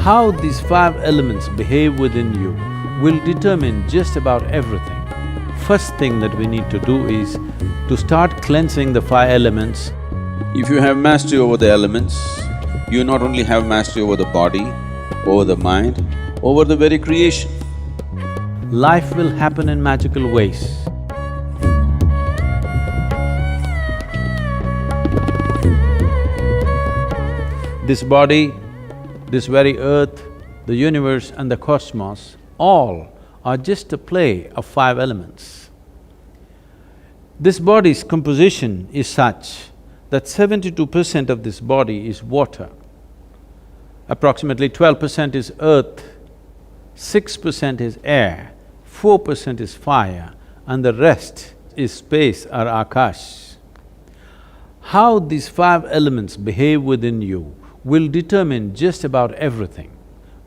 How these five elements behave within you will determine just about everything. First thing that we need to do is to start cleansing the five elements. If you have mastery over the elements, you not only have mastery over the body, over the mind, over the very creation. Life will happen in magical ways. This body, this very earth, the universe and the cosmos, all are just a play of five elements. This body's composition is such that 72% of this body is water, approximately 12% is earth, 6% is air, 4% is fire, and the rest is space or akash. How these five elements behave within you will determine just about everything.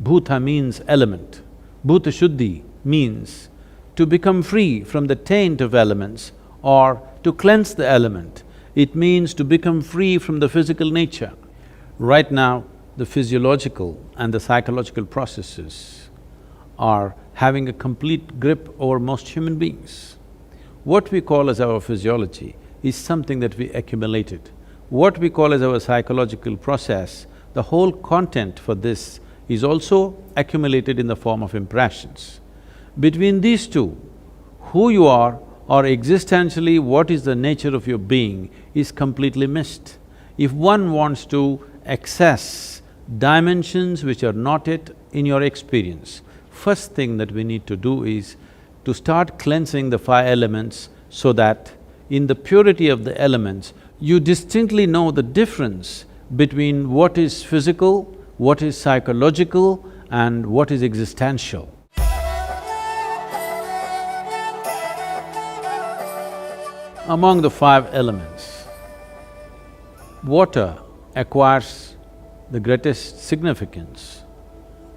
Bhuta means element. Bhuta Shuddhi means to become free from the taint of elements or to cleanse the element. It means to become free from the physical nature. Right now, the physiological and the psychological processes are having a complete grip over most human beings. What we call as our physiology is something that we accumulated. What we call as our psychological process, the whole content for this is also accumulated in the form of impressions. Between these two, who you are or existentially what is the nature of your being is completely missed. If one wants to access dimensions which are not yet in your experience, first thing that we need to do is to start cleansing the five elements so that in the purity of the elements, you distinctly know the difference between what is physical, what is psychological and what is existential. Among the five elements, water acquires the greatest significance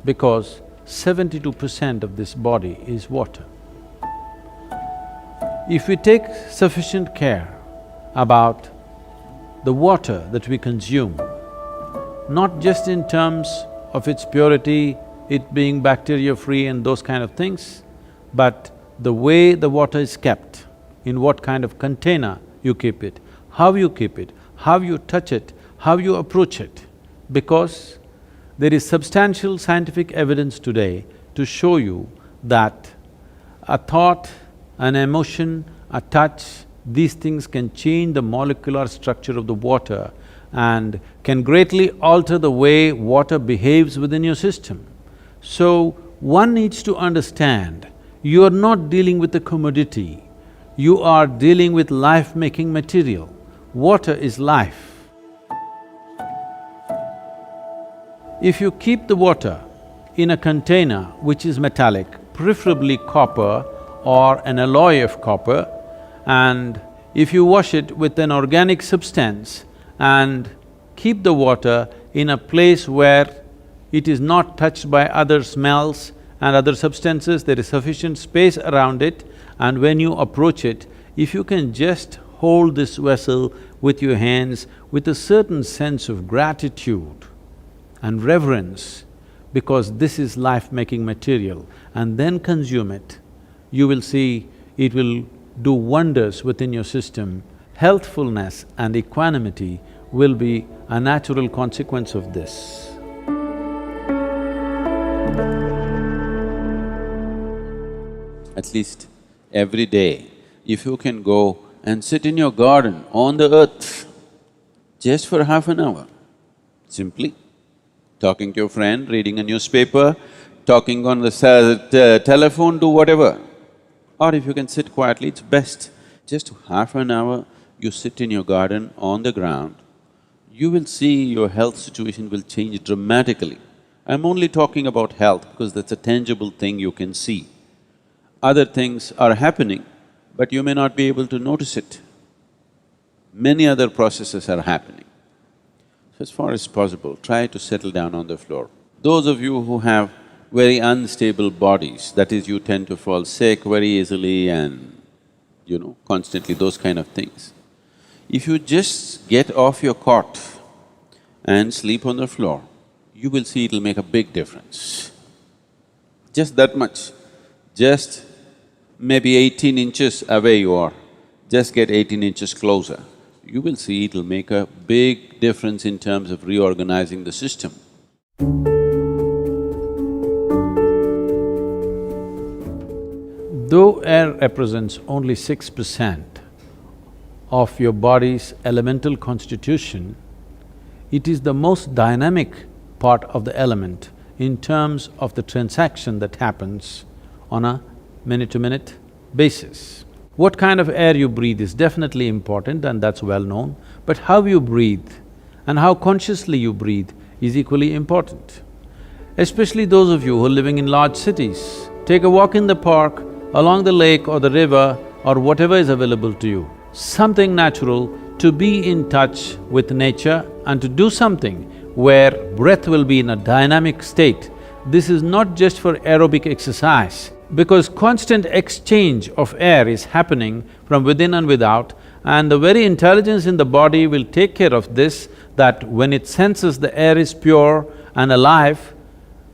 because 72% of this body is water. If we take sufficient care about the water that we consume, not just in terms of its purity, it being bacteria-free and those kind of things, but the way the water is kept, in what kind of container you keep it, how you keep it, how you touch it, how you approach it. Because there is substantial scientific evidence today to show you that a thought, an emotion, a touch, these things can change the molecular structure of the water and can greatly alter the way water behaves within your system. So, one needs to understand, you are not dealing with a commodity, you are dealing with life-making material. Water is life. If you keep the water in a container which is metallic, preferably copper or an alloy of copper, and if you wash it with an organic substance and keep the water in a place where it is not touched by other smells and other substances, there is sufficient space around it, and when you approach it, if you can just hold this vessel with your hands with a certain sense of gratitude and reverence, because this is life-making material, and then consume it, you will see it will do wonders within your system. Healthfulness and equanimity will be a natural consequence of this. At least every day, if you can go and sit in your garden on the earth just for half an hour, simply talking to your friend, reading a newspaper, talking on the telephone, do whatever. Or if you can sit quietly, it's best. Just half an hour, you sit in your garden on the ground, you will see your health situation will change dramatically. I'm only talking about health because that's a tangible thing you can see. Other things are happening, but you may not be able to notice it. Many other processes are happening. So as far as possible, try to settle down on the floor. Those of you who have very unstable bodies, that is, you tend to fall sick very easily and, constantly those kind of things. If you just get off your cot and sleep on the floor, you will see it'll make a big difference. Just that much. Just maybe 18 inches away you are, just get 18 inches closer. You will see it'll make a big difference in terms of reorganizing the system. Though air represents only 6% of your body's elemental constitution, it is the most dynamic part of the element in terms of the transaction that happens on a minute-to-minute basis. What kind of air you breathe is definitely important and that's well known, but how you breathe and how consciously you breathe is equally important. Especially those of you who are living in large cities, take a walk in the park, along the lake or the river or whatever is available to you. Something natural to be in touch with nature and to do something where breath will be in a dynamic state. This is not just for aerobic exercise, because constant exchange of air is happening from within and without, and the very intelligence in the body will take care of this, that when it senses the air is pure and alive,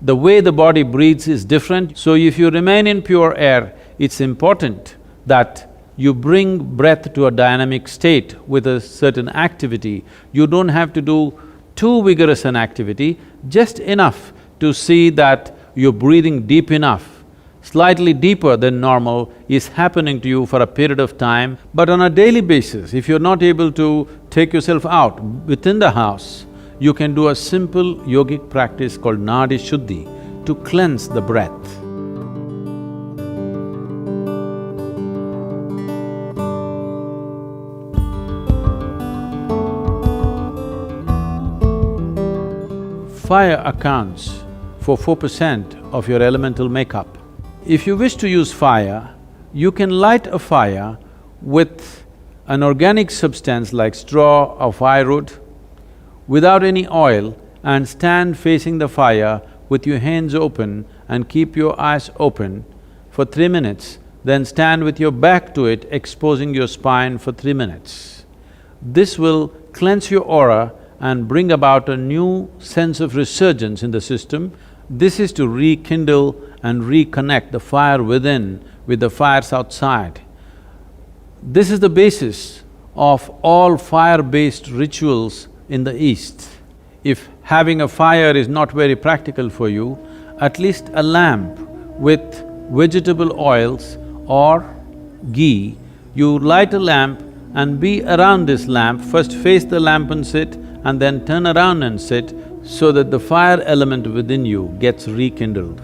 the way the body breathes is different. So if you remain in pure air, it's important that you bring breath to a dynamic state with a certain activity. You don't have to do too vigorous an activity, just enough to see that you're breathing deep enough, slightly deeper than normal is happening to you for a period of time. But on a daily basis, if you're not able to take yourself out within the house, you can do a simple yogic practice called Nadi Shuddhi to cleanse the breath. Fire accounts for 4% of your elemental makeup. If you wish to use fire, you can light a fire with an organic substance like straw or firewood without any oil and stand facing the fire with your hands open and keep your eyes open for 3 minutes, then stand with your back to it, exposing your spine for 3 minutes. This will cleanse your aura and bring about a new sense of resurgence in the system. This is to rekindle and reconnect the fire within with the fires outside. This is the basis of all fire-based rituals in the East. If having a fire is not very practical for you, at least a lamp with vegetable oils or ghee, you light a lamp and be around this lamp, first face the lamp and sit, and then turn around and sit, so that the fire element within you gets rekindled.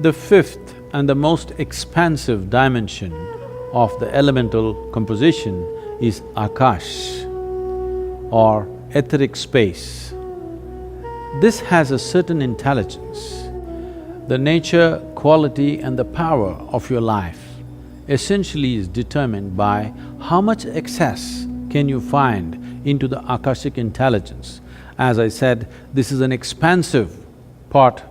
The fifth and the most expansive dimension of the elemental composition is Akash or etheric space. This has a certain intelligence. The nature, quality and the power of your life essentially is determined by how much access can you find into the Akashic intelligence. As I said, this is an expansive part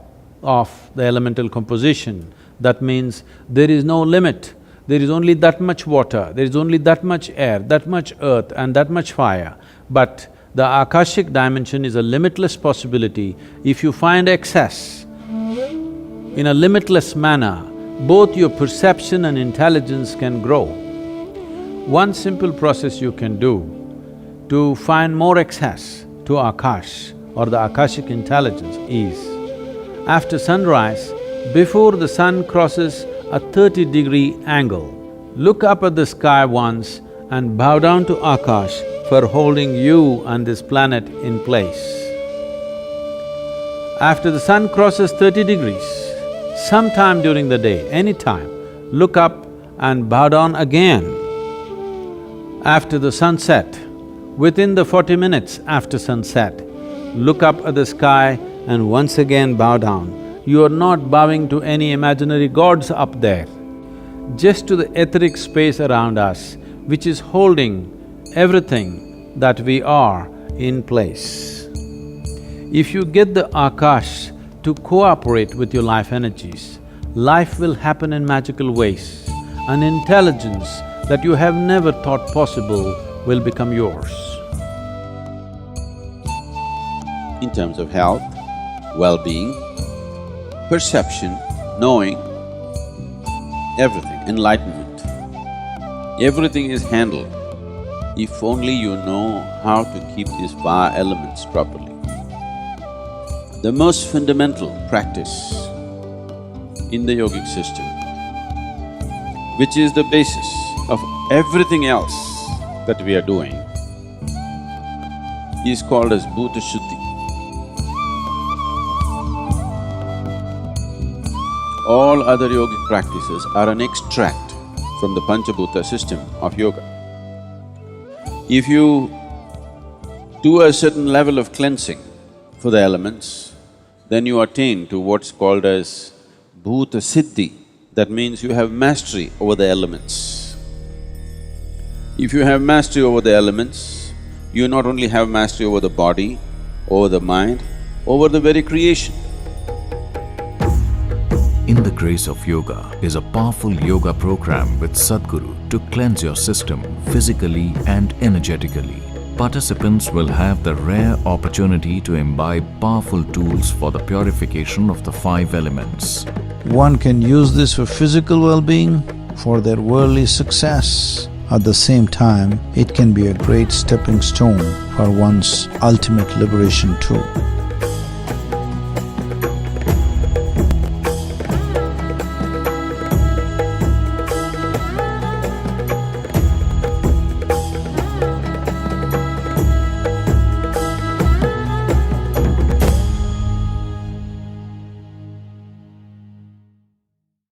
of the elemental composition. That means there is no limit. There is only that much water, there is only that much air, that much earth and that much fire. But the Akashic dimension is a limitless possibility. If you find excess in a limitless manner, both your perception and intelligence can grow. One simple process you can do to find more access to Akash or the Akashic intelligence is, after sunrise, before the sun crosses a 30-degree angle, look up at the sky once and bow down to Akash for holding you and this planet in place. After the sun crosses 30 degrees, sometime during the day, any time, look up and bow down again. After the sunset, within the 40 minutes after sunset, look up at the sky and once again bow down. You are not bowing to any imaginary gods up there, just to the etheric space around us, which is holding everything that we are in place. If you get the Akash to cooperate with your life energies, life will happen in magical ways. An intelligence that you have never thought possible will become yours. In terms of health, well-being, perception, knowing, everything, enlightenment, everything is handled if only you know how to keep these five elements properly. The most fundamental practice in the yogic system, which is the basis of everything else that we are doing, is called as bhuta shuddhi. All other yogic practices are an extract from the pancha bhuta system of yoga. If you do a certain level of cleansing for the elements, then you attain to what's called as bhuta siddhi. That means you have mastery over the elements. If you have mastery over the elements, you not only have mastery over the body, over the mind, over the very creation. In the Grace of Yoga is a powerful yoga program with Sadguru to cleanse your system physically and energetically. Participants will have the rare opportunity to imbibe powerful tools for the purification of the five elements. One can use this for physical well-being, for their worldly success. At the same time, it can be a great stepping stone for one's ultimate liberation too.